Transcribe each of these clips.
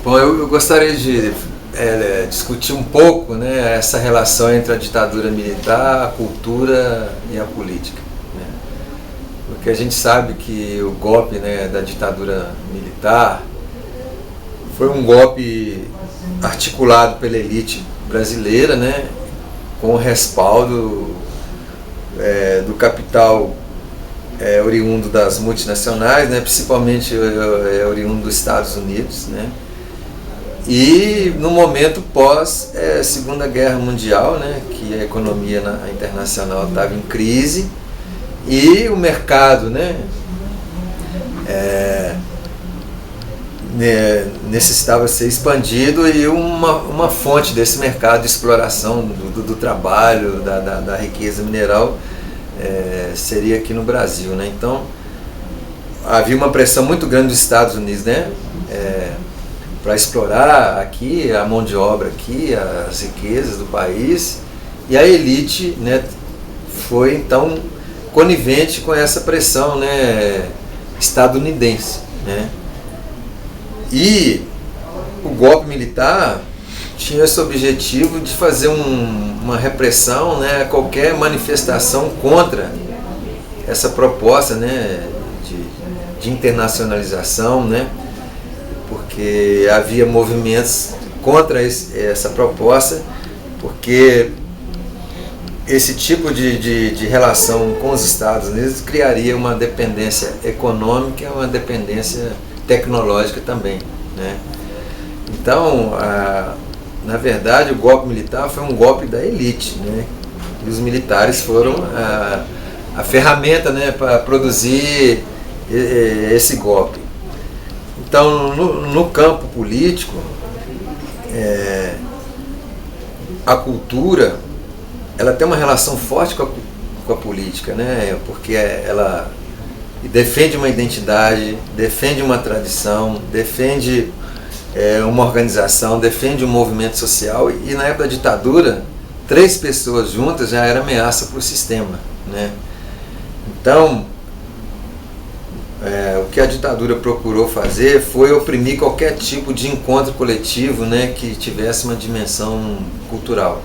Bom, eu gostaria de discutir um pouco, né, essa relação entre a ditadura militar, a cultura e a política, né? Porque a gente sabe que o golpe, né, da ditadura militar foi um golpe articulado pela elite brasileira, né, com o respaldo do capital oriundo das multinacionais, né, principalmente oriundo dos Estados Unidos, né? E no momento pós Segunda Guerra Mundial, né, que a economia internacional estava em crise e o mercado, né, necessitava ser expandido, e uma fonte desse mercado de exploração do trabalho, da riqueza mineral, seria aqui no Brasil, né? Então havia uma pressão muito grande dos Estados Unidos, né, para explorar aqui a mão de obra, aqui as riquezas do país, e a elite, né, foi então conivente com essa pressão, né, estadunidense, né? E o golpe militar tinha esse objetivo de fazer uma repressão, né, a qualquer manifestação contra essa proposta, né, de internacionalização, né, porque havia movimentos contra essa proposta, porque esse tipo de relação com os Estados Unidos criaria uma dependência econômica e uma dependência tecnológica também, né? Então, na verdade, o golpe militar foi um golpe da elite, né? E os militares foram a ferramenta, né, para produzir esse golpe. Então, no campo político, a cultura, ela tem uma relação forte com a política, né? Porque ela defende uma identidade, defende uma tradição, defende uma organização, defende um movimento social, e na época da ditadura, 3 pessoas juntas já era ameaça para o sistema, né? Então, o que a ditadura procurou fazer foi oprimir qualquer tipo de encontro coletivo, né, que tivesse uma dimensão cultural.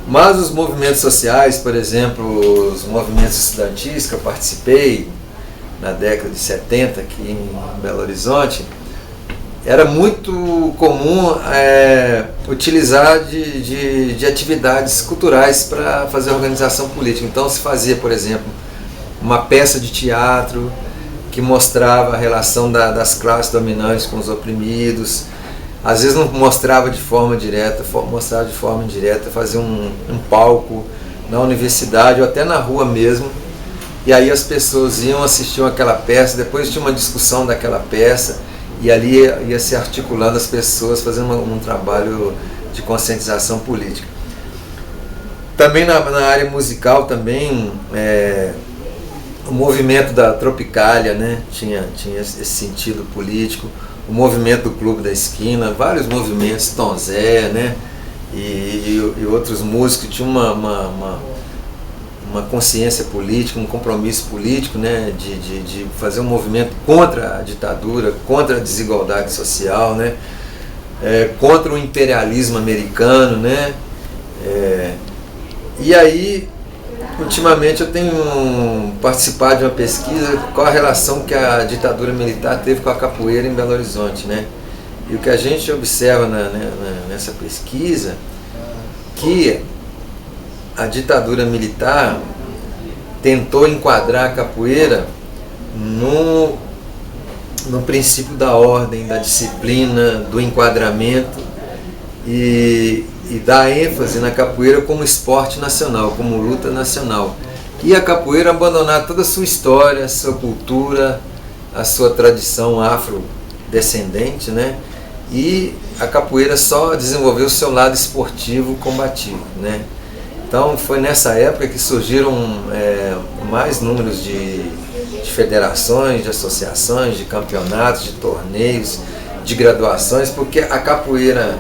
Mas os movimentos sociais, por exemplo, os movimentos estudantis que eu participei na década de 70 aqui em Belo Horizonte, era muito comum utilizar de atividades culturais para fazer organização política. Então se fazia, por exemplo, uma peça de teatro que mostrava a relação das classes dominantes com os oprimidos. Às vezes não mostrava de forma direta, mostrava de forma indireta, fazia um palco na universidade ou até na rua mesmo, e aí as pessoas iam, assistiam aquela peça, depois tinha uma discussão daquela peça, e ali ia se articulando as pessoas, fazendo um trabalho de conscientização política. Também na área musical também, o movimento da Tropicália, né, tinha esse sentido político. O movimento do Clube da Esquina, vários movimentos, Tom Zé, né, e outros músicos que tinham uma consciência política, um compromisso político, né, de fazer um movimento contra a ditadura, contra a desigualdade social, né, contra o imperialismo americano, né. E aí, ultimamente eu tenho participado de uma pesquisa qual a relação que a ditadura militar teve com a capoeira em Belo Horizonte, né? E o que a gente observa nessa pesquisa, que a ditadura militar tentou enquadrar a capoeira no princípio da ordem, da disciplina, do enquadramento, e dar ênfase na capoeira como esporte nacional, como luta nacional. E a capoeira abandonar toda a sua história, a sua cultura, a sua tradição afrodescendente, né? E a capoeira só desenvolveu o seu lado esportivo combativo, né? Então foi nessa época que surgiram mais números de federações, de associações, de campeonatos, de torneios, de graduações, porque a capoeira,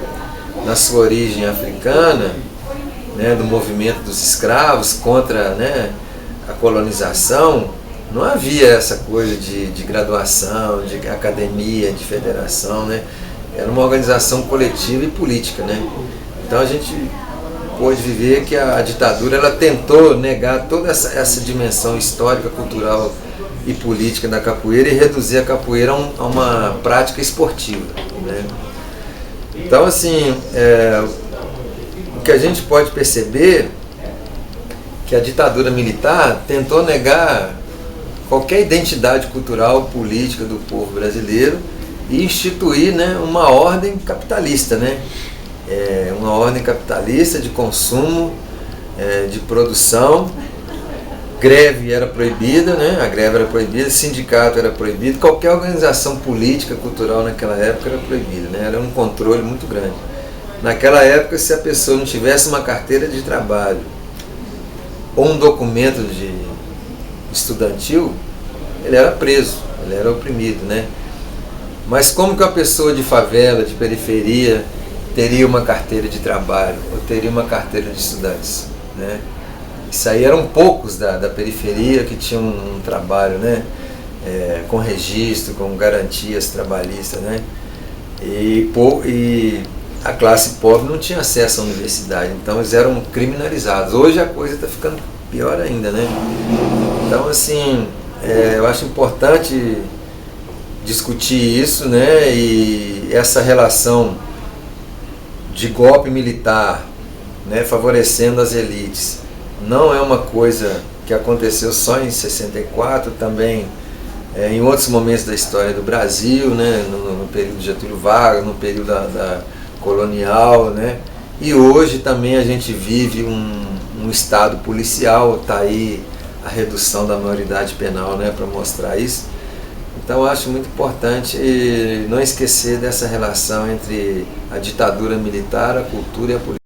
na sua origem africana, né, do movimento dos escravos contra, né, a colonização, não havia essa coisa de graduação, de academia, de federação, né? Era uma organização coletiva e política, né? Então a gente pôde viver que a ditadura ela tentou negar toda essa dimensão histórica, cultural e política da capoeira e reduzir a capoeira a uma prática esportiva, né? Então, assim, o que a gente pode perceber que a ditadura militar tentou negar qualquer identidade cultural, política do povo brasileiro e instituir, né, uma ordem capitalista, né? Uma ordem capitalista de consumo, de produção. Greve era proibida, né? A greve era proibida, sindicato era proibido, qualquer organização política, cultural naquela época era proibida, né? Era um controle muito grande. Naquela época, se a pessoa não tivesse uma carteira de trabalho ou um documento estudantil, ele era preso, ele era oprimido, né? Mas como que uma pessoa de favela, de periferia, teria uma carteira de trabalho ou teria uma carteira de estudantes, né? Isso aí eram poucos da periferia que tinham um trabalho, né? Com registro, com garantias trabalhistas, né? E a classe pobre não tinha acesso à universidade, então eles eram criminalizados. Hoje a coisa está ficando pior ainda, né? Então, assim, eu acho importante discutir isso, né? E essa relação de golpe militar, né, favorecendo as elites, não é uma coisa que aconteceu só em 64, também em outros momentos da história do Brasil, né, no período de Getúlio Vargas, no período da colonial, né, e hoje também a gente vive um estado policial, está aí a redução da maioridade penal, né, para mostrar isso. Então eu acho muito importante não esquecer dessa relação entre a ditadura militar, a cultura e a política.